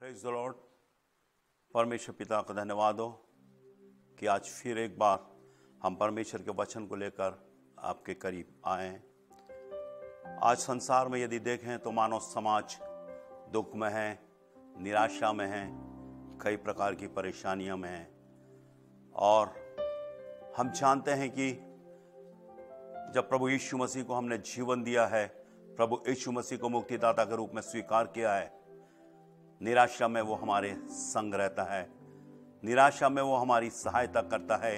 Praise the Lord. परमेश्वर पिता का धन्यवाद हो कि आज फिर एक बार हम परमेश्वर के वचन को लेकर आपके करीब आए हैं। आज संसार में यदि देखें तो मानव समाज दुख में है, निराशा में है, कई प्रकार की परेशानियों में है। और हम जानते हैं कि जब प्रभु यीशु मसीह को हमने जीवन दिया है, प्रभु यीशु मसीह को मुक्तिदाता के रूप में स्वीकार किया है, निराशा में वो हमारे संग रहता है, निराशा में वो हमारी सहायता करता है,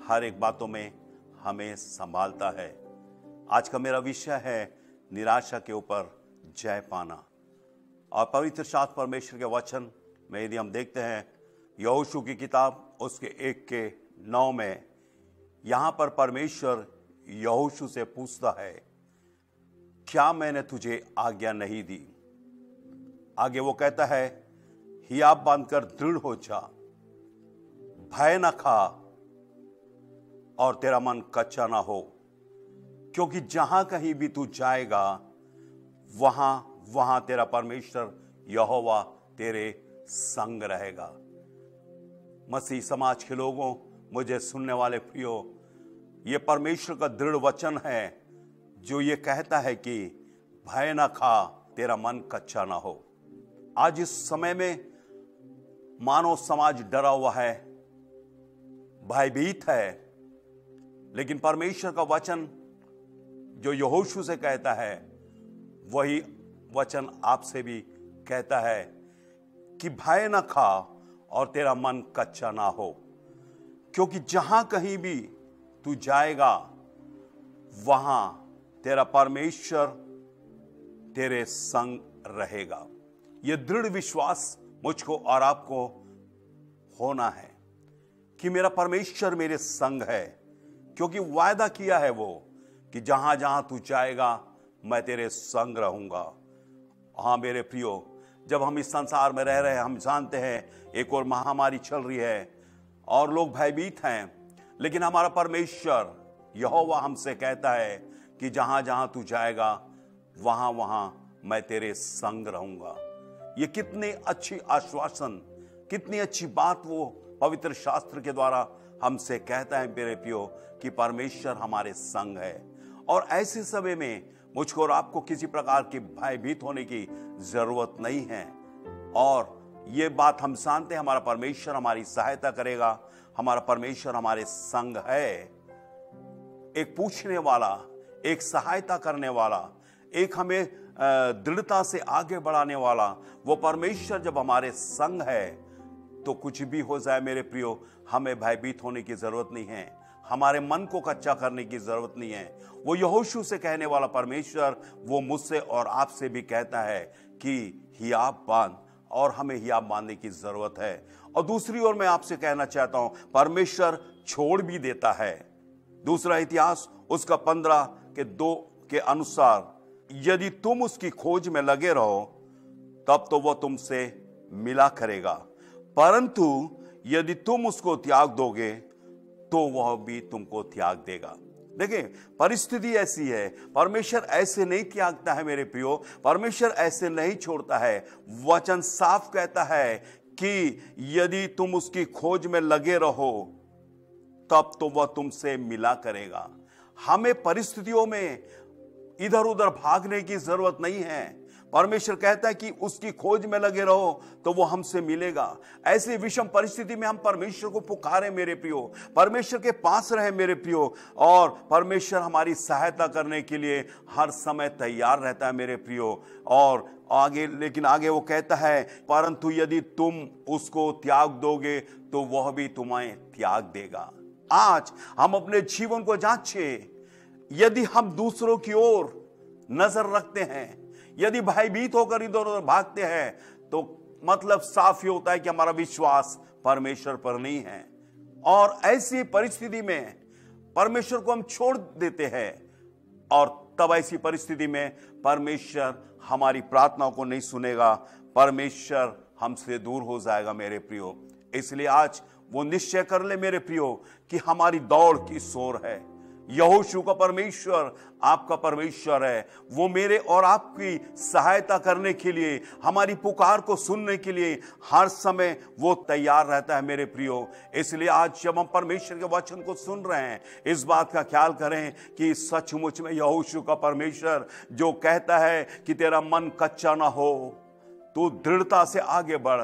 हर एक बातों में हमें संभालता है। आज का मेरा विषय है निराशा के ऊपर जय पाना। और पवित्र शास्त्र परमेश्वर के वचन में यदि हम देखते हैं यहोशू की किताब उसके 1:9 में, यहाँ पर परमेश्वर यहोशू से पूछता है, क्या मैंने तुझे आज्ञा नहीं दी? आगे वो कहता है, हियाब बांधकर दृढ़ हो जा, भय न खा और तेरा मन कच्चा ना हो, क्योंकि जहां कहीं भी तू जाएगा वहां तेरा परमेश्वर यहोवा तेरे संग रहेगा। मसीह समाज के लोगों, मुझे सुनने वाले प्रियो, ये परमेश्वर का दृढ़ वचन है जो ये कहता है कि भय न खा, तेरा मन कच्चा ना हो। आज इस समय में मानव समाज डरा हुआ है, भयभीत है, लेकिन परमेश्वर का वचन जो यहोशू से कहता है वही वचन आपसे भी कहता है कि भय न खा और तेरा मन कच्चा ना हो, क्योंकि जहां कहीं भी तू जाएगा वहां तेरा परमेश्वर तेरे संग रहेगा। यह दृढ़ विश्वास मुझको और आपको होना है कि मेरा परमेश्वर मेरे संग है, क्योंकि वायदा किया है वो कि जहां जहां तू जाएगा मैं तेरे संग रहूंगा। हाँ मेरे प्रियो, जब हम इस संसार में रह रहे हैं, हम जानते हैं एक और महामारी चल रही है और लोग भयभीत हैं, लेकिन हमारा परमेश्वर यहोवा हमसे कहता है कि जहां जहां तू जाएगा वहां वहां मैं तेरे संग रहूंगा। ये कितनी अच्छी आश्वासन, कितनी अच्छी बात वो पवित्र शास्त्र के द्वारा हमसे कहता है मेरे प्रियो कि परमेश्वर हमारे संग है। और ऐसे समय में मुझको और आपको किसी प्रकार की भयभीत होने की जरूरत नहीं है। और ये बात हम जानते हैं, हमारा परमेश्वर हमारी सहायता करेगा, हमारा परमेश्वर हमारे संग है। एक पूछने वाला, एक सहायता करने वाला, एक हमें दृढ़ता से आगे बढ़ाने वाला वो परमेश्वर जब हमारे संग है तो कुछ भी हो जाए मेरे प्रियो, हमें भयभीत होने की जरूरत नहीं है, हमारे मन को कच्चा करने की जरूरत नहीं है। वो यहोशू से कहने वाला परमेश्वर वो मुझसे और आपसे भी कहता है कि हियाब बांध, और हमें हियाब बांधने की जरूरत है। और दूसरी ओर मैं आपसे कहना चाहता हूं, परमेश्वर छोड़ भी देता है। दूसरा इतिहास उसका 15:2 के अनुसार, यदि तुम उसकी खोज में लगे रहो तब तो वह तुमसे मिला करेगा, परंतु यदि तुम उसको त्याग दोगे तो वह भी तुमको त्याग देगा। देखिए, परिस्थिति ऐसी है, परमेश्वर ऐसे नहीं त्यागता है मेरे प्रियो, परमेश्वर ऐसे नहीं छोड़ता है। वचन साफ कहता है कि यदि तुम उसकी खोज में लगे रहो तब तो वह तुमसे मिला करेगा। हमें परिस्थितियों में इधर उधर भागने की जरूरत नहीं है। परमेश्वर कहता है कि उसकी खोज में लगे रहो तो वो हमसे मिलेगा। ऐसी विषम परिस्थिति में हम परमेश्वर को पुकारें मेरे प्रियो, परमेश्वर के पास रहे मेरे प्रियो, और परमेश्वर हमारी सहायता करने के लिए हर समय तैयार रहता है मेरे प्रियो। और आगे, लेकिन आगे वो कहता है, परंतु यदि तुम उसको त्याग दोगे तो वह भी तुम्हें त्याग देगा। आज हम अपने जीवन को जांचें। यदि हम दूसरों की ओर नजर रखते हैं, यदि भयभीत होकर इधर उधर भागते हैं, तो मतलब साफ ही होता है कि हमारा विश्वास परमेश्वर पर नहीं है। और ऐसी परिस्थिति में परमेश्वर को हम छोड़ देते हैं, और तब ऐसी परिस्थिति में परमेश्वर हमारी प्रार्थनाओं को नहीं सुनेगा, परमेश्वर हमसे दूर हो जाएगा मेरे प्रियो। इसलिए आज वो निश्चय कर ले मेरे प्रियो कि हमारी दौड़ किस ओर है, यहोशू का परमेश्वर आपका परमेश्वर है। वो मेरे और आपकी सहायता करने के लिए, हमारी पुकार को सुनने के लिए हर समय वो तैयार रहता है मेरे प्रियो। इसलिए आज जब हम परमेश्वर के वचन को सुन रहे हैं, इस बात का ख्याल करें कि सचमुच में यहोशू का परमेश्वर जो कहता है कि तेरा मन कच्चा ना हो, तू दृढ़ता से आगे बढ़,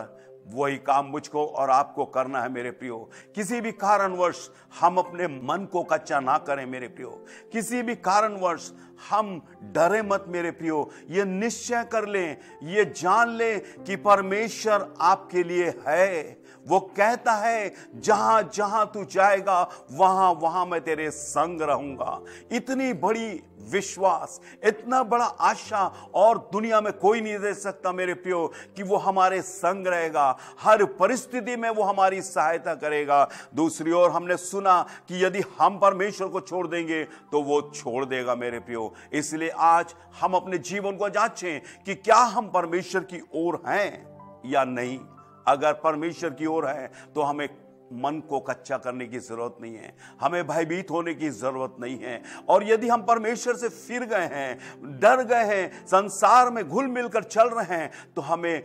वही काम मुझको और आपको करना है मेरे प्रियो। किसी भी कारणवश हम अपने मन को कच्चा ना करें मेरे प्रियो। किसी भी कारणवश हम डरे मत मेरे प्रियो। ये निश्चय कर लें, ये जान लें कि परमेश्वर आपके लिए है। वो कहता है जहां जहां तू जाएगा वहां वहां मैं तेरे संग रहूंगा। इतनी बड़ी विश्वास, इतना बड़ा आशा और दुनिया में कोई नहीं दे सकता मेरे प्रियो कि वो हमारे संग रहेगा। हर परिस्थिति में वो हमारी सहायता करेगा। दूसरी ओर हमने सुना कि यदि हम परमेश्वर को छोड़ देंगे तो वो छोड़ देगा मेरे प्रियो। इसलिए आज हम अपने जीवन को जांचें कि क्या हम परमेश्वर की ओर हैं या नहीं। अगर परमेश्वर की ओर है तो हमें मन को कच्चा करने की जरूरत नहीं है, हमें भयभीत होने की जरूरत नहीं है। और यदि हम परमेश्वर से फिर गए हैं, डर गए हैं, संसार में घुल मिलकर चल रहे हैं, तो हमें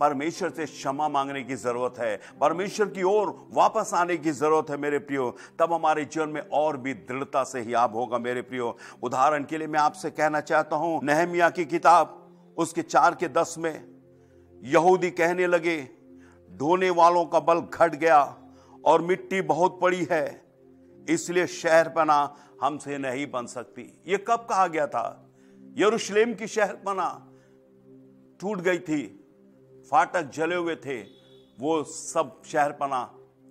परमेश्वर से क्षमा मांगने की जरूरत है, परमेश्वर की ओर वापस आने की जरूरत है मेरे प्रियो। तब हमारे जीवन में और भी दृढ़ता से हियाब होगा मेरे प्रियो। उदाहरण के लिए मैं आपसे कहना चाहता हूं, नहम्याह की किताब उसके 4:10 में यहूदी कहने लगे, ढोने वालों का बल घट गया और मिट्टी बहुत पड़ी है, इसलिए शहरपना हमसे नहीं बन सकती। यह कब कहा गया था? यरूशलेम की शहरपना टूट गई थी, फाटक जले हुए थे, वो सब शहरपना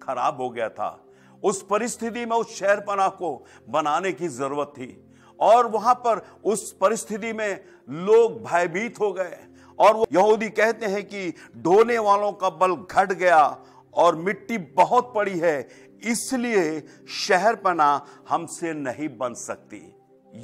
खराब हो गया था। उस परिस्थिति में उस शहरपना को बनाने की जरूरत थी और वहां पर उस परिस्थिति में लोग भयभीत हो गए और वो यहूदी कहते हैं कि ढोने वालों का बल घट गया और मिट्टी बहुत पड़ी है, इसलिए शहरपना हमसे नहीं बन सकती।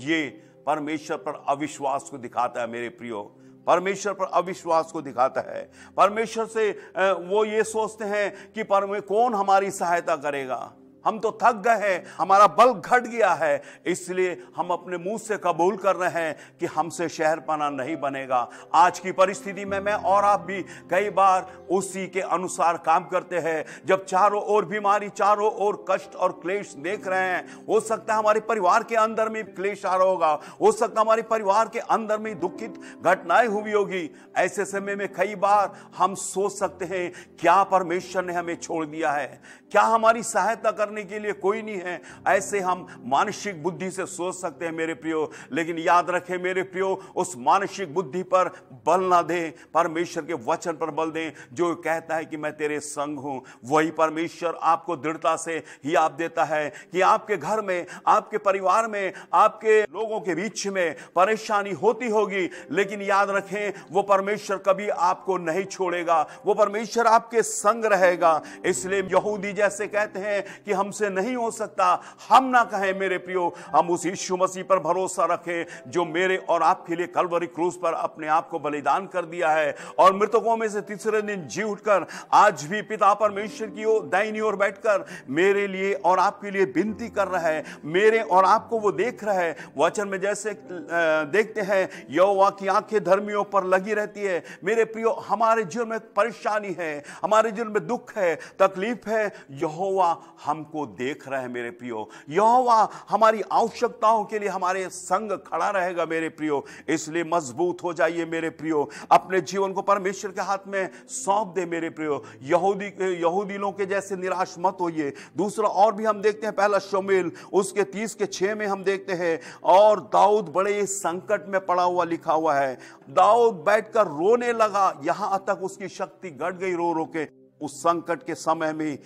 ये परमेश्वर पर अविश्वास को दिखाता है मेरे प्रियो। परमेश्वर पर अविश्वास को दिखाता है। परमेश्वर से वो ये सोचते हैं कि कौन हमारी सहायता करेगा, हम तो थक गए हैं, हमारा बल घट गया है, इसलिए हम अपने मुंह से कबूल कर रहे हैं कि हमसे शहरपना नहीं बनेगा। आज की परिस्थिति में मैं और आप भी कई बार उसी के अनुसार काम करते हैं। जब चारों ओर बीमारी, चारों ओर कष्ट और क्लेश देख रहे हैं, हो सकता है हमारे परिवार के अंदर में क्लेश आ रहा होगा, हो सकता है हमारे परिवार के अंदर में दुखित घटनाएं हुई होगी। ऐसे समय में कई बार हम सोच सकते हैं, क्या परमेश्वर ने हमें छोड़ दिया है, क्या हमारी सहायता करने के लिए कोई नहीं है। ऐसे हम मानसिक बुद्धि से सोच सकते हैं मेरे प्रियो। लेकिन याद रखें मेरे प्रियो, उस मानसिक बुद्धि पर बल ना दें, परमेश्वर के वचन पर बल दें जो कहता है कि मैं तेरे संग हूं। वही परमेश्वर आपको दृढ़ता से ही आप देता है कि आपके घर में, आपके परिवार में, आपके लोगों के बीच में परेशानी होती होगी, लेकिन याद रखें वो परमेश्वर कभी आपको नहीं छोड़ेगा, वो परमेश्वर आपके संग रहेगा। इसलिए यहूदी जैसे कहते हैं कि हमसे नहीं हो सकता, हम ना कहें मेरे प्रियो, हम उस यीशु मसीह पर भरोसा रखें जो मेरे और आपके लिए कलवरी क्रूस पर अपने आप को बलिदान कर दिया है और मृतकों में से तीसरे दिन जी उठकर आज भी पिता परमेश्वर की ओर दाहिनी ओर बैठकर मेरे लिए और आपके लिए विनती कर रहा है। मेरे और आपको वो देख रहा है। वचन में जैसे देखते हैं, यहोवा की आंखें धर्मियों पर लगी रहती है। मेरे प्रियो, हमारे जीवन में परेशानी है, हमारे जीवन में दुख है, तकलीफ है, यहोवा हमको देख रहा है मेरे प्रियो। यहोवा हमारी आवश्यकताओं के लिए हमारे संग खड़ा रहेगा मेरे प्रियो। इसलिए मजबूत हो जाइए मेरे प्रियो, अपने जीवन को परमेश्वर के हाथ में सौंप दे मेरे प्रियो। यहूदी लोगों के जैसे निराश मत होइए। दूसरा और भी हम देखते हैं, पहला शमूएल उसके 30:6 में हम देखते हैं, और दाऊद बड़े संकट में पड़ा हुआ लिखा हुआ है। दाऊद बैठकर रोने लगा, यहां तक उसकी शक्ति घट गई रो रो के उस संकट के समय में,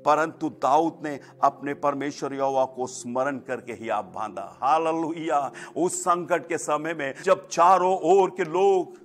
परंतु दाऊद ने अपने परमेश्वर यहोवा को स्मरण करके ही आप बांधा। हालेलुया। उस संकट के समय में जब चारों ओर के लोग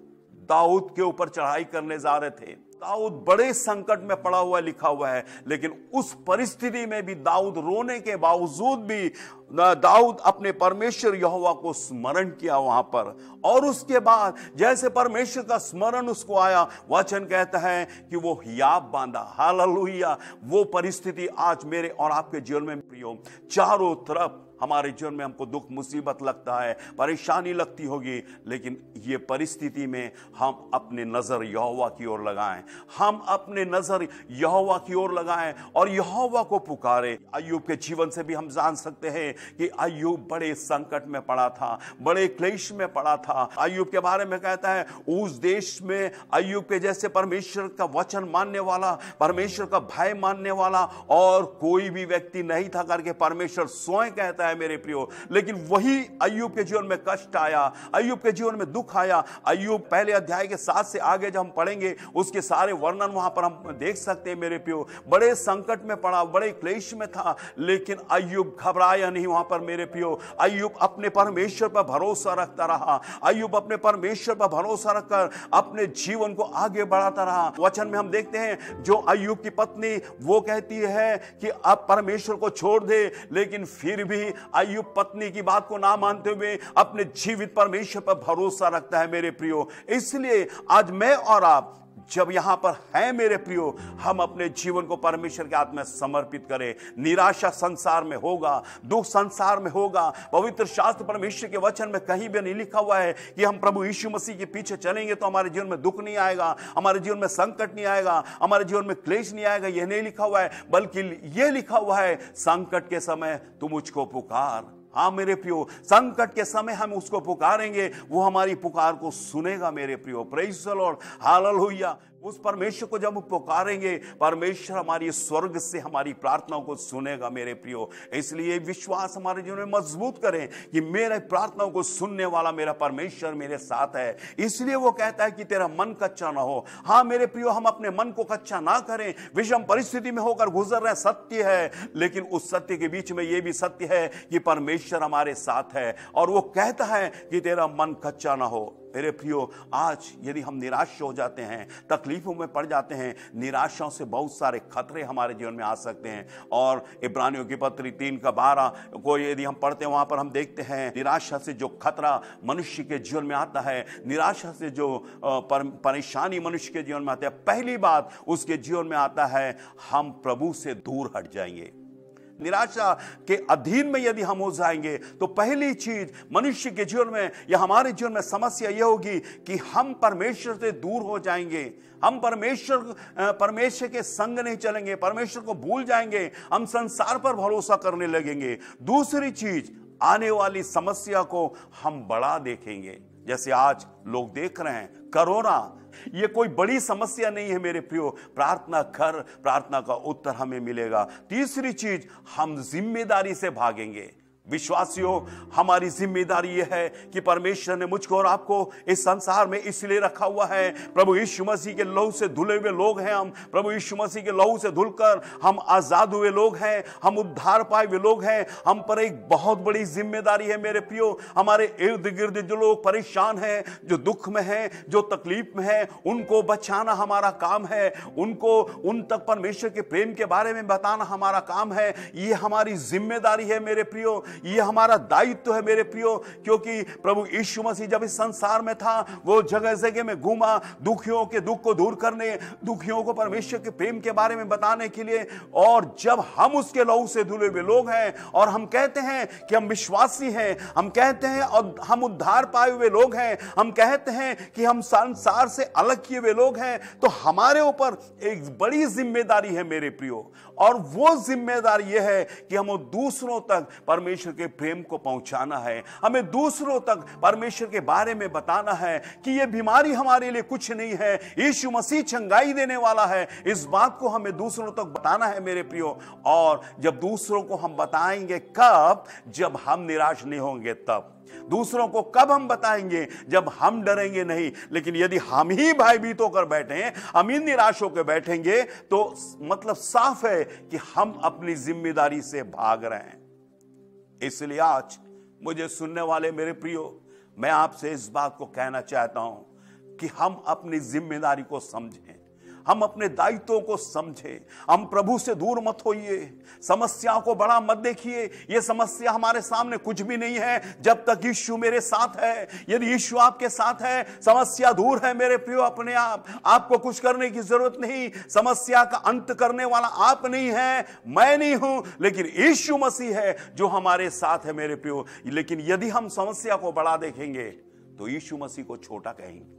दाऊद के ऊपर चढ़ाई करने जा रहे थे, दाऊद बड़े संकट में पड़ा हुआ लिखा हुआ है, लेकिन उस परिस्थिति में भी दाऊद रोने के बावजूद भी दाऊद अपने परमेश्वर यहोवा को स्मरण किया वहां पर। और उसके बाद जैसे परमेश्वर का स्मरण उसको आया, वचन कहता है कि वो हियाब बांधा। हालेलुया। वो परिस्थिति आज मेरे और आपके जीवन में प्रियो, चारों तरफ हमारे जीवन में हमको दुख मुसीबत लगता है, परेशानी लगती होगी, लेकिन ये परिस्थिति में हम अपने नजर यहोवा की ओर लगाएं, हम अपने नजर यहोवा की ओर लगाएं और यहोवा को पुकारें। अय्यूब के जीवन से भी हम जान सकते हैं कि अय्यूब बड़े संकट में पड़ा था, बड़े क्लेश में पड़ा था। अय्यूब के बारे में कहता है, उस देश में अय्यूब के जैसे परमेश्वर का वचन मानने वाला, परमेश्वर का भय मानने वाला और कोई भी व्यक्ति नहीं था करके परमेश्वर स्वयं कहता है मेरे प्रियो। लेकिन वही अय्यूब के जीवन में कष्ट आया, अय्यूब के जीवन में दुख आया। अय्यूब पहले अध्याय के 7 से आगे जब हम पढ़ेंगे उसके सारे वर्णन वहां पर हम देख सकते हैं मेरे प्रियो। बड़े संकट में पड़ा, बड़े क्लेश में था, लेकिन अय्यूब घबराया नहीं वहां पर मेरे प्रियो। अय्यूब अपने परमेश्वर पर भरोसा रखता रहा, अय्यूब अपने परमेश्वर पर भरोसा रखकर अपने जीवन को आगे बढ़ाता रहा। वचन में हम देखते हैं जो अय्यूब की पत्नी वो कहती है कि अब परमेश्वर को छोड़ दे, लेकिन फिर भी अय्यूब पत्नी की बात को ना मानते हुए अपने जीवित परमेश्वर पर भरोसा रखता है मेरे प्रियो। इसलिए आज मैं और आप जब यहां पर हैं मेरे प्रियो, हम अपने जीवन को परमेश्वर के हाथ में समर्पित करें। निराशा संसार में होगा, दुख संसार में होगा। पवित्र शास्त्र परमेश्वर के वचन में कहीं भी नहीं लिखा हुआ है कि हम प्रभु यीशु मसीह के पीछे चलेंगे तो हमारे जीवन में दुख नहीं आएगा, हमारे जीवन में संकट नहीं आएगा, हमारे जीवन में क्लेश नहीं आएगा। यह नहीं लिखा हुआ है, बल्कि यह लिखा हुआ है संकट के समय तू मुझको पुकार। हाँ मेरे प्रियो, संकट के समय हम उसको पुकारेंगे, वो हमारी पुकार को सुनेगा मेरे प्रियो। Praise the Lord, hallelujah. उस परमेश्वर को जब हम पुकारेंगे, परमेश्वर हमारी स्वर्ग से हमारी प्रार्थनाओं को सुनेगा मेरे प्रियो। इसलिए विश्वास हमारे जीवन में मजबूत करें कि मेरे प्रार्थनाओं को सुनने वाला मेरा परमेश्वर मेरे साथ है। इसलिए वो कहता है कि तेरा मन कच्चा ना हो। हाँ मेरे प्रियो, हम अपने मन को कच्चा ना करें। विषम परिस्थिति में होकर गुजर रहे सत्य है, लेकिन उस सत्य के बीच में यह भी सत्य है कि परमेश्वर हमारे साथ है और वो कहता है कि तेरा मन कच्चा ना हो। मेरे प्रियो, आज यदि हम निराश हो जाते हैं, तकलीफों में पड़ जाते हैं, निराशाओं से बहुत सारे खतरे हमारे जीवन में आ सकते हैं। और इब्रानियों की पत्री 3:12 को यदि हम पढ़ते हैं, वहां पर हम देखते हैं निराशा से जो खतरा मनुष्य के जीवन में आता है, निराशा से जो परेशानी मनुष्य के जीवन में आती है, पहली बात उसके जीवन में आता है हम प्रभु से दूर हट जाएंगे। निराशा के अधीन में यदि हम हो जाएंगे तो पहली चीज मनुष्य के जीवन में या हमारे जीवन में समस्या यह होगी कि हम परमेश्वर से दूर हो जाएंगे। हम परमेश्वर के संग नहीं चलेंगे, परमेश्वर को भूल जाएंगे, हम संसार पर भरोसा करने लगेंगे। दूसरी चीज, आने वाली समस्या को हम बड़ा देखेंगे। जैसे आज लोग देख रहे हैं कोरोना, ये कोई बड़ी समस्या नहीं है मेरे प्रियो। प्रार्थना कर, प्रार्थना का उत्तर हमें मिलेगा। तीसरी चीज, हम जिम्मेदारी से भागेंगे। विश्वासियों, हमारी जिम्मेदारी यह है कि परमेश्वर ने मुझको और आपको इस संसार में इसलिए रखा हुआ है। प्रभु यीशु मसीह के लहू से धुले हुए लोग हैं हम। प्रभु यीशु मसीह के लहू से धुलकर हम आजाद हुए लोग हैं, हम उद्धार पाए हुए लोग हैं। हम पर एक बहुत बड़ी जिम्मेदारी है मेरे प्रियो। हमारे इर्द गिर्द जो लोग परेशान हैं, जो दुख में हैं, जो तकलीफ में हैं, उनको बचाना हमारा काम है। उनको उन तक परमेश्वर के प्रेम के बारे में बताना हमारा काम है। ये हमारी जिम्मेदारी है मेरे प्रियो, ये हमारा दायित्व है मेरे प्रियो। क्योंकि प्रभु यीशु मसीह जब इस संसार में था, वो जगह जगह में घूमा दुखियों के दुख को दूर करने, दुखियों को परमेश्वर के प्रेम के बारे में बताने के लिए। और जब हम उसके लहू से धुले हुए लोग हैं और हम कहते हैं कि हम विश्वासी हैं, हम कहते हैं और हम उद्धार पाए हुए लोग हैं, हम कहते हैं कि हम संसार से अलग किए हुए लोग हैं, तो हमारे ऊपर एक बड़ी जिम्मेदारी है मेरे प्रियो। और वो जिम्मेदारी यह है कि हम दूसरों तक परमेश्वर के प्रेम को पहुंचाना है। हमें दूसरों तक परमेश्वर के बारे में बताना है कि यह बीमारी हमारे लिए कुछ नहीं है, यीशु मसीह चंगाई देने वाला है। इस बात को हमें दूसरों तक बताना है मेरे प्रियो। और जब दूसरों को हम बताएंगे, कब? जब हम निराश नहीं होंगे तब। दूसरों को कब हम बताएंगे? जब हम डरेंगे नहीं। लेकिन यदि हम ही भयभीत होकर बैठे, हम ही निराश होकर बैठेंगे, तो मतलब साफ है कि हम अपनी जिम्मेदारी से भाग रहे हैं। इसलिए आज मुझे सुनने वाले मेरे प्रियो, मैं आपसे इस बात को कहना चाहता हूं कि हम अपनी जिम्मेदारी को समझें, हम अपने दायित्वों को समझें। हम प्रभु से दूर मत होइए, समस्याओं को बड़ा मत देखिए। ये समस्या हमारे सामने कुछ भी नहीं है जब तक यीशु मेरे साथ है। यदि यीशु आपके साथ है, समस्या दूर है मेरे प्रियो। अपने आप आपको कुछ करने की जरूरत नहीं। समस्या का अंत करने वाला आप नहीं है, मैं नहीं हूं, लेकिन यीशु मसीह है जो हमारे साथ है मेरे प्रियो। लेकिन यदि हम समस्या को बड़ा देखेंगे तो यीशु मसीह को छोटा कहेंगे।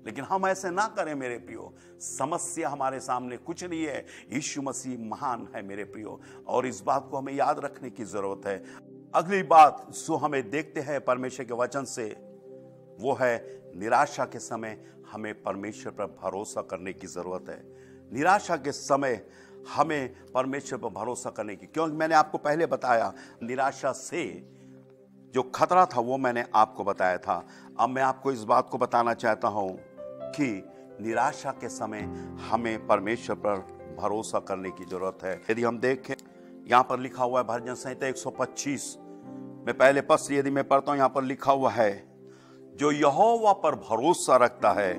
लेकिन हम ऐसे ना करें मेरे प्रियो। समस्या हमारे सामने कुछ नहीं है, यीशु मसीह महान है मेरे प्रियो, और इस बात को हमें याद रखने की जरूरत है। अगली बात जो हमें देखते हैं परमेश्वर के वचन से, वो है निराशा के समय हमें परमेश्वर पर भरोसा करने की जरूरत है। निराशा के समय हमें परमेश्वर पर भरोसा करने की, क्योंकि मैंने आपको पहले बताया निराशा से जो खतरा था वो मैंने आपको बताया था। अब मैं आपको इस बात को बताना चाहता हूं कि निराशा के समय हमें परमेश्वर पर भरोसा करने की जरूरत है। यदि हम देखें, यहां पर लिखा हुआ है भजन संहिता 125 में पहले पद से यदि मैं पढ़ता हूं, यहां पर लिखा हुआ है, जो यहोवा पर भरोसा रखता है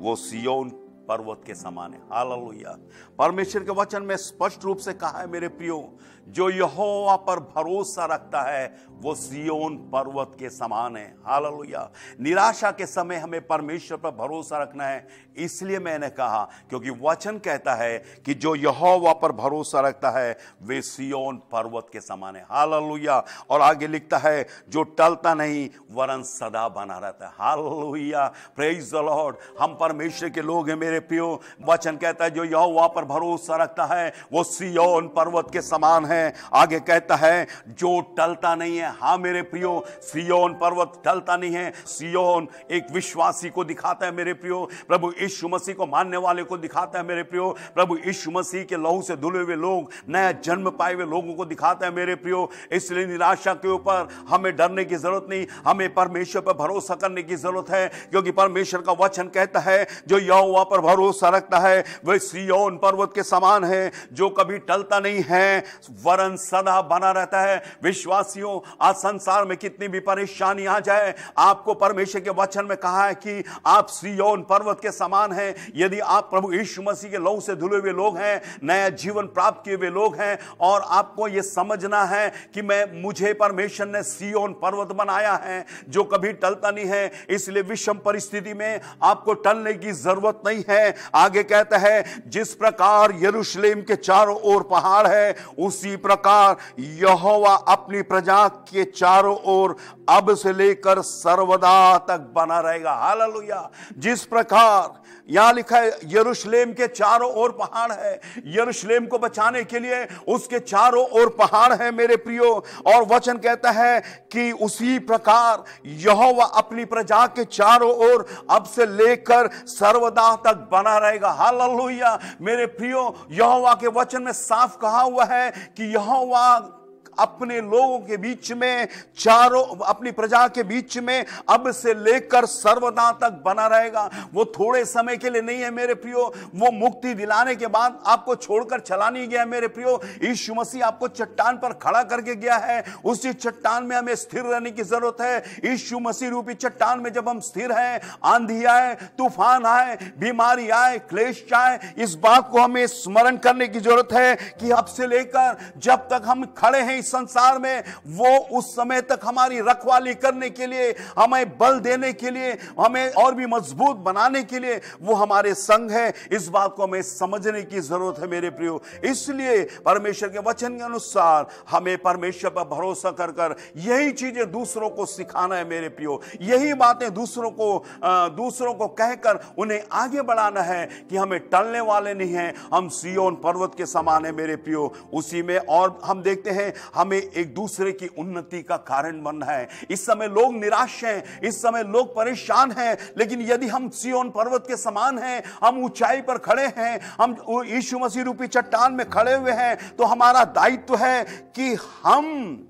वो सिय्योन पर्वत के समान है। हालेलुया। परमेश्वर के वचन में स्पष्ट रूप से कहा है मेरे प्रियो, जो यहोवा पर भरोसा रखता है वो सिय्योन पर्वत के समान है। हालेलुया। निराशा के समय हमें परमेश्वर पर भरोसा रखना है। इसलिए मैंने कहा क्योंकि वचन कहता है कि जो यहोवा पर भरोसा रखता है वे सिय्योन पर्वत के समान है। हालेलुया। और आगे लिखता है, जो टलता नहीं वरन सदा बना रहता है। हालेलुया। Praise the Lord. हम परमेश्वर के लोग हैं मेरे प्रियो। वचन कहता है जो यहोवा पर भरोसा रखता है वो सिय्योन पर्वत के समान है। आगे कहता है जो टलता नहीं है। हाँ मेरे प्रियो, सिय्योन पर्वत टलता नहीं है। सिय्योन एक विश्वासी को दिखाता है मेरे प्रियो, प्रभु यीशु मसीह को मानने वाले को दिखाता है मेरे प्रियो। प्रभु यीशु मसीह के लहू से धुले हुए लोग, नया जन्म पाए हुए लोगों को दिखाता है मेरे प्रियो। इसलिए निराशा के ऊपर हमें डरने की जरूरत नहीं, हमें परमेश्वर पर भरोसा करने की जरूरत है, क्योंकि परमेश्वर का वचन कहता है जो यहोवा पर भरोसा रखता है वह सिय्योन पर्वत के समान है, जो कभी टलता नहीं है वरन सदा बना रहता है। विश्वासियों, आज संसार में कितनी भी परेशानी आ जाए, आपको परमेश्वर के वचन में कहा है कि आप सिय्योन पर्वत के समान हैं। यदि आप प्रभु यीशु मसीह के लहू से धुले हुए लोग हैं, नया जीवन प्राप्त किए हुए लोग हैं, और आपको यह समझना है कि मुझे परमेश्वर ने सिय्योन पर्वत बनाया है जो कभी टलता नहीं है, इसलिए विषम परिस्थिति में आपको टलने की जरूरत नहीं है। आगे कहता है जिस प्रकार यरूशलेम के चारों ओर पहाड़ है उसी प्रकार यहोवा अपनी प्रजा के चारों ओर अब से लेकर सर्वदा तक बना रहेगा। हालेलुया। जिस प्रकार यहां लिखा है यरूशलेम के चारों ओर पहाड़ है, यरूशलेम को बचाने के लिए उसके चारों ओर पहाड़ है मेरे प्रियो। और वचन कहता है कि उसी प्रकार यहोवा अपनी प्रजा के चारों ओर अब से लेकर सर्वदा तक बना रहेगा। हालेलुया। मेरे प्रियो, यहोवा के वचन में साफ कहा हुआ है कि यहोवा अपने लोगों के बीच में, चारों अपनी प्रजा के बीच में अब से लेकर सर्वदा तक बना रहेगा। वो थोड़े समय के लिए नहीं है मेरे प्रियो, वो मुक्ति दिलाने के बाद आपको छोड़कर चला नहीं गया मेरे प्रियो। यीशु मसीह आपको चट्टान पर खड़ा करके गया है, उसी चट्टान में हमें स्थिर रहने की जरूरत है। यीशु मसीह रूपी चट्टान में जब हम स्थिर हैं, आंधी आए, तूफान आए, बीमारी आए, क्लेश आए, इस बात को हमें स्मरण करने की जरूरत है कि अब से लेकर जब तक हम खड़े हैं इस संसार में, वो उस समय तक हमारी रखवाली करने के लिए, हमें बल देने के लिए, हमें और भी मजबूत बनाने के लिए वो हमारे संग है। इस बात को हमें समझने की जरूरत है मेरे प्रियो। इसलिए परमेश्वर के वचन के अनुसार हमें परमेश्वर पर भरोसा कर कर यही चीजें दूसरों को सिखाना है मेरे प्रियो। यही बातें दूसरों को कहकर उन्हें आगे बढ़ाना है कि हमें टलने वाले नहीं हैं, हम सिय्योन पर्वत के समान है मेरे प्रियो। उसी में और हम देखते हैं हमें एक दूसरे की उन्नति का कारण बनना है। इस समय लोग निराश हैं, इस समय लोग परेशान हैं, लेकिन यदि हम सिय्योन पर्वत के समान हैं, हम ऊंचाई पर खड़े हैं, हम यीशु मसीह रूपी चट्टान में खड़े हुए हैं, तो हमारा दायित्व है कि हम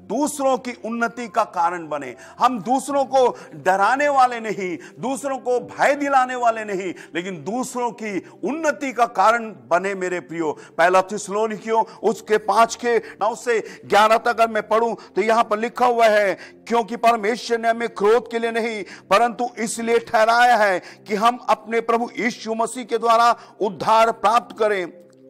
दूसरों की उन्नति का कारण बने। हम दूसरों को डराने वाले नहीं, दूसरों को भय दिलाने वाले नहीं, लेकिन दूसरों की उन्नति का कारण बने मेरे प्रियो। पहला थिस्सलुनीकियों उसके 5:9 से 11 तक अगर मैं पढ़ूं तो यहां पर लिखा हुआ है, क्योंकि परमेश्वर ने हमें क्रोध के लिए नहीं परंतु इसलिए ठहराया है कि हम अपने प्रभु यीशु मसीह के द्वारा उद्धार प्राप्त करें।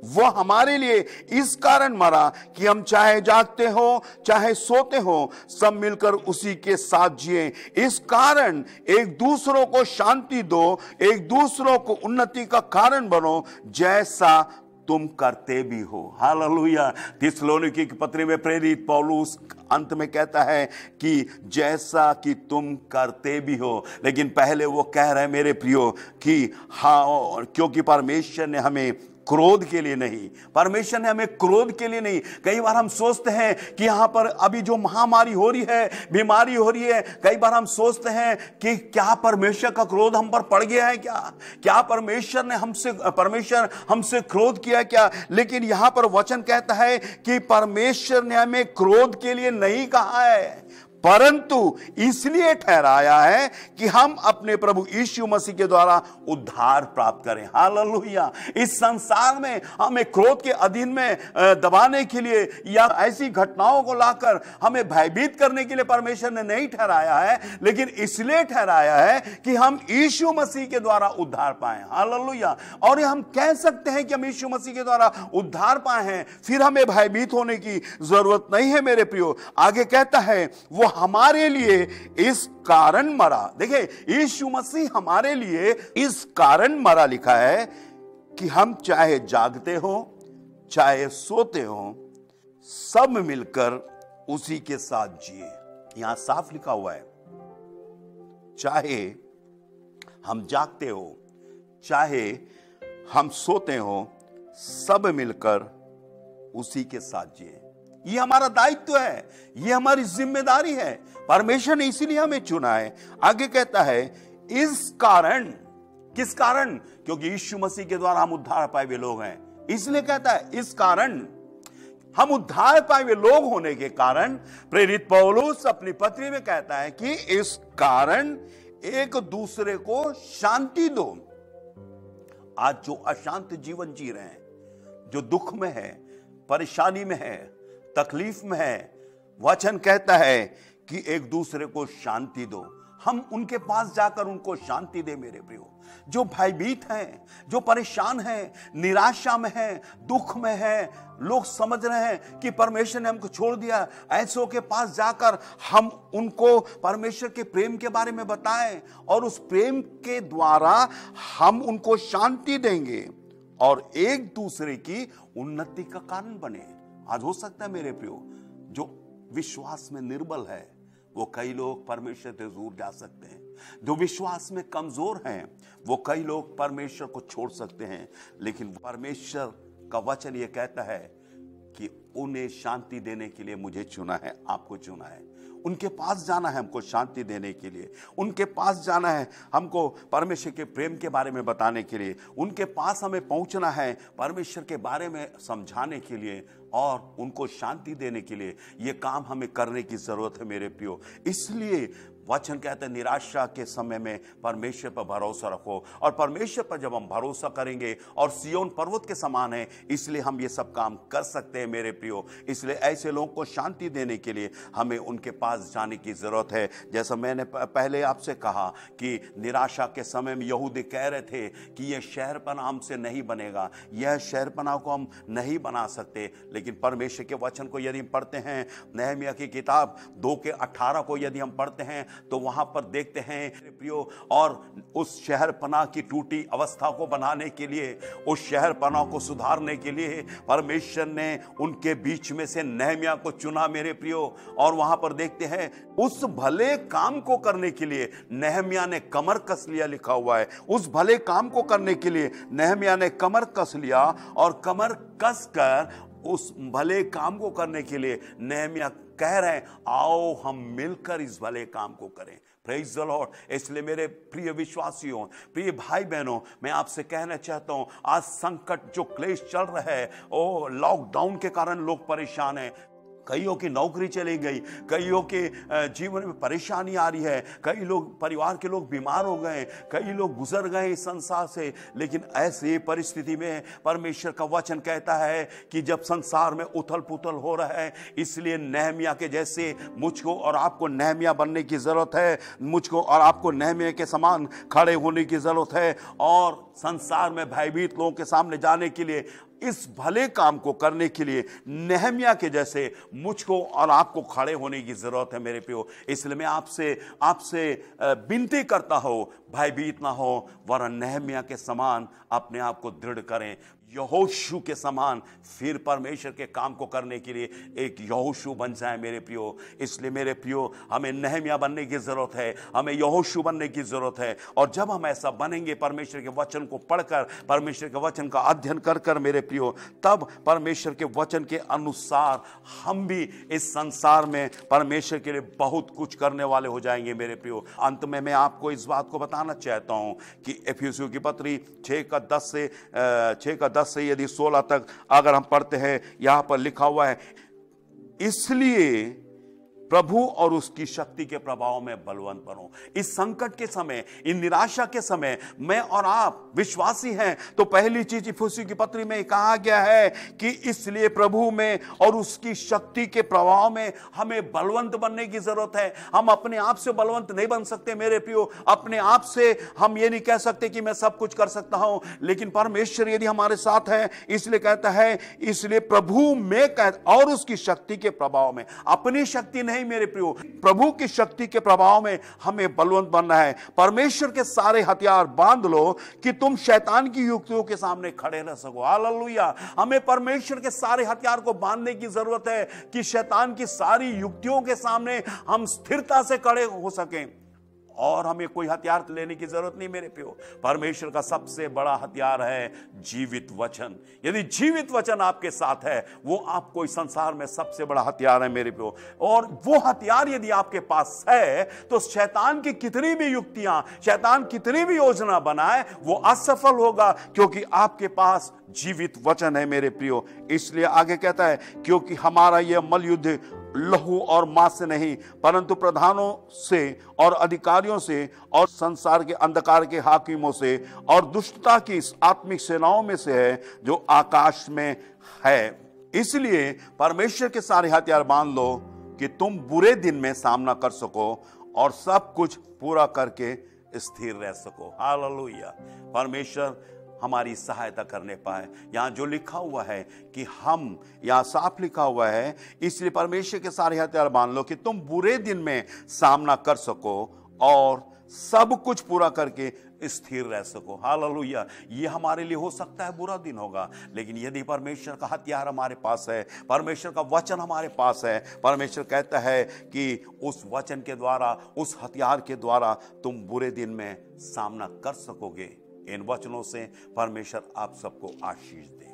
वह हमारे लिए इस कारण मरा कि हम चाहे जागते हो चाहे सोते हो सब मिलकर उसी के साथ जिए। इस कारण एक दूसरों को शांति दो, एक दूसरों को उन्नति का कारण बनो जैसा तुम करते भी हो। हालेलुया। थिस्सलुनीकी की पत्री में प्रेरित पौलुस अंत में कहता है कि जैसा कि तुम करते भी हो, लेकिन पहले वो कह रहे हैं मेरे प्रियो कि हाँ, क्योंकि परमेश्वर ने हमें क्रोध के लिए नहीं, परमेश्वर ने हमें क्रोध के लिए नहीं। कई बार हम सोचते हैं कि यहां पर अभी जो महामारी हो रही है, बीमारी हो रही है, कई बार हम सोचते हैं कि क्या परमेश्वर का क्रोध हम पर पड़ गया है, क्या परमेश्वर हमसे क्रोध किया क्या। लेकिन यहां पर वचन कहता है कि परमेश्वर ने हमें क्रोध के लिए नहीं कहा है परंतु इसलिए ठहराया है कि हम अपने प्रभु यीशु मसीह के द्वारा उद्धार प्राप्त करें। हालेलुया। इस संसार में हमें क्रोध के अधीन में दबाने के लिए या ऐसी घटनाओं को लाकर हमें भयभीत करने के लिए परमेश्वर ने नहीं ठहराया है, लेकिन इसलिए ठहराया है कि हम यीशु मसीह के द्वारा उद्धार पाए। हालेलुया। और हम कह सकते हैं कि हम यीशु मसीह के द्वारा उद्धार पाए हैं, फिर हमें भयभीत होने की जरूरत नहीं है मेरे प्रियो। आगे कहता है वो हमारे लिए इस कारण मरा। देखिए, यीशु मसीह हमारे लिए इस कारण मरा लिखा है कि हम चाहे जागते हो चाहे सोते हो सब मिलकर उसी के साथ जिए। यहां साफ लिखा हुआ है, चाहे हम जागते हो चाहे हम सोते हो सब मिलकर उसी के साथ जिए। ये हमारा दायित्व है, ये हमारी जिम्मेदारी है। परमेश्वर ने इसीलिए हमें चुना है। आगे कहता है इस कारण, किस कारण? क्योंकि यीशु मसीह के द्वारा हम उद्धार पाए हुए लोग हैं, इसलिए कहता है इस कारण। हम उद्धार पाए हुए लोग होने के कारण प्रेरित पौलुस अपनी पत्री में कहता है कि इस कारण एक दूसरे को शांति दो। आज जो अशांत जीवन जी रहे हैं, जो दुख में है, परेशानी में है, तकलीफ में है, वचन कहता है कि एक दूसरे को शांति दो। हम उनके पास जाकर उनको शांति दे मेरे प्रियो। जो भयभीत हैं, जो परेशान हैं, निराशा में हैं, दुख में हैं, लोग समझ रहे हैं कि परमेश्वर ने हमको छोड़ दिया, ऐसों के पास जाकर हम उनको परमेश्वर के प्रेम के बारे में बताएं और उस प्रेम के द्वारा हम उनको शांति देंगे और एक दूसरे की उन्नति का कारण बने। आज हो सकता है मेरे प्रियो, जो विश्वास में निर्बल है वो कई लोग परमेश्वर से दूर जा सकते हैं, जो विश्वास में कमजोर हैं वो कई लोग परमेश्वर को छोड़ सकते हैं, लेकिन परमेश्वर का वचन ये कहता है कि उन्हें शांति देने के लिए मुझे चुना है, आपको चुना है। उनके पास जाना है हमको शांति देने के लिए, उनके पास जाना है हमको परमेश्वर के प्रेम के बारे में बताने के लिए, उनके पास हमें पहुंचना है परमेश्वर के बारे में समझाने के लिए और उनको शांति देने के लिए। ये काम हमें करने की जरूरत है मेरे प्रियो। इसलिए वचन कहते हैं निराशा के समय में परमेश्वर पर भरोसा रखो, और परमेश्वर पर जब हम भरोसा करेंगे और सिय्योन पर्वत के समान है, इसलिए हम ये सब काम कर सकते हैं मेरे प्रियो। इसलिए ऐसे लोगों को शांति देने के लिए हमें उनके पास जाने की जरूरत है। जैसा मैंने पहले आपसे कहा कि निराशा के समय में यहूदी कह रहे थे कि यह शहरपना हमसे नहीं बनेगा, यह शहरपना को हम नहीं बना सकते, लेकिन परमेश्वर के वचन को यदि हम पढ़ते हैं, नहमिया की किताब 2:18 को यदि हम पढ़ते हैं तो वहां पर देखते हैं प्रियो, और उस शहरपना की टूटी अवस्था को बनाने के लिए, उस शहरपना को सुधारने के लिए परमेश्वर ने उनके बीच में से नहमिया को चुना मेरे प्रियो। और वहां पर देखते हैं उस भले काम को करने के लिए नहमिया ने कमर कस लिया, लिखा हुआ है। उस भले काम को करने के लिए नहमिया ने कमर कस लिया, और कमर कस कर उस भले काम को करने के लिए नहमिया कह रहे हैं आओ हम मिलकर इस भले काम को करें। Praise the Lord. इसलिए मेरे प्रिय विश्वासियों, प्रिय भाई बहनों, मैं आपसे कहना चाहता हूं, आज संकट जो क्लेश चल रहा है, ओ लॉकडाउन के कारण लोग परेशान हैं, कईयों की नौकरी चली गई, कईयों के जीवन में परेशानी आ रही है, कई लोग, परिवार के लोग बीमार हो गए, कई लोग गुजर गए इस संसार से। लेकिन ऐसी परिस्थिति में परमेश्वर का वचन कहता है कि जब संसार में उथल पुथल हो रहा है, इसलिए नहमिया के जैसे मुझको और आपको नहमिया बनने की जरूरत है। मुझको और आपको नहमिया के समान खड़े होने की जरूरत है और संसार में भयभीत लोगों के सामने जाने के लिए, इस भले काम को करने के लिए नहमिया के जैसे मुझको और आपको खड़े होने की जरूरत है मेरे प्रियो। इसलिए मैं आपसे विनती करता हूं, भयभीत ना हो, वरन नहमिया के समान अपने आप को दृढ़ करें, यहोशू के समान फिर परमेश्वर के काम को करने के लिए एक यहोशू बन जाए मेरे प्रियो। इसलिए मेरे प्रियो, हमें नहमिया बनने की जरूरत है, हमें यहोशू बनने की जरूरत है। और जब हम ऐसा बनेंगे, परमेश्वर के वचन को पढ़कर, परमेश्वर के वचन का अध्ययन कर कर मेरे प्रियो, तब परमेश्वर के वचन के अनुसार हम भी इस संसार में परमेश्वर के लिए बहुत कुछ करने वाले हो जाएंगे मेरे प्रियो। अंत में मैं आपको इस बात को बताना चाहता हूं कि इफिसियों की पत्री 6:10 से यदि 16 तक अगर हम पढ़ते हैं, यहां पर लिखा हुआ है, इसलिए प्रभु और उसकी शक्ति के प्रभाव में बलवंत बनो। इस संकट के समय, इन निराशा के समय मैं और आप विश्वासी हैं, तो पहली चीज इफिसियों की पत्री में कहा गया है कि इसलिए प्रभु में और उसकी शक्ति के प्रभाव में हमें बलवंत बनने की जरूरत है। हम अपने आप से बलवंत नहीं बन सकते मेरे प्रियो। अपने आप से हम ये नहीं कह सकते कि मैं सब कुछ कर सकता हूं, लेकिन परमेश्वर यदि हमारे साथ है, इसलिए कहता है, इसलिए प्रभु में और उसकी शक्ति के प्रभाव में, अपनी शक्ति नहीं मेरे प्रियो, प्रभु की शक्ति के प्रभाव में हमें बलवंत बनना है। परमेश्वर के सारे हथियार बांध लो कि तुम शैतान की युक्तियों के सामने खड़े रह सको। हालेलुया। हमें परमेश्वर के सारे हथियार को बांधने की जरूरत है कि शैतान की सारी युक्तियों के सामने हम स्थिरता से खड़े हो सकें। और हमें कोई हथियार लेने की जरूरत नहीं मेरे प्रियो। परमेश्वर का सबसे बड़ा हथियार है जीवित वचन। यदि जीवित वचन आपके साथ है, वो आपको इस संसार में सबसे बड़ा हथियार है मेरे प्रियो। और वो हथियार यदि आपके पास है, तो शैतान की कितनी भी युक्तियां, शैतान कितनी भी योजना बनाए, वो असफल होगा, क्योंकि आपके पास जीवित वचन है मेरे प्रियो। इसलिए आगे कहता है, क्योंकि हमारा यह मल युद्ध लहू और मांस से नहीं, परंतु प्रधानों से और अधिकारियों से और संसार के अंधकार के हाकिमों से और दुष्टता की आत्मिक सेनाओं में से है, जो आकाश में है। इसलिए परमेश्वर के सारे हथियार बांध लो कि तुम बुरे दिन में सामना कर सको और सब कुछ पूरा करके स्थिर रह सको। हालेलुया। परमेश्वर हमारी सहायता करने पाए। यहां जो लिखा हुआ है कि हम, यहां साफ लिखा हुआ है, इसलिए परमेश्वर के सारे हथियार बांध लो कि तुम बुरे दिन में सामना कर सको और सब कुछ पूरा करके स्थिर रह सको। हालेलुया। ये हमारे लिए हो सकता है बुरा दिन होगा, लेकिन यदि परमेश्वर का हथियार हमारे पास है, परमेश्वर का वचन हमारे पास है, परमेश्वर कहता है कि उस वचन के द्वारा, उस हथियार के द्वारा तुम बुरे दिन में सामना कर सकोगे। इन वचनों से परमेश्वर आप सबको आशीष दे।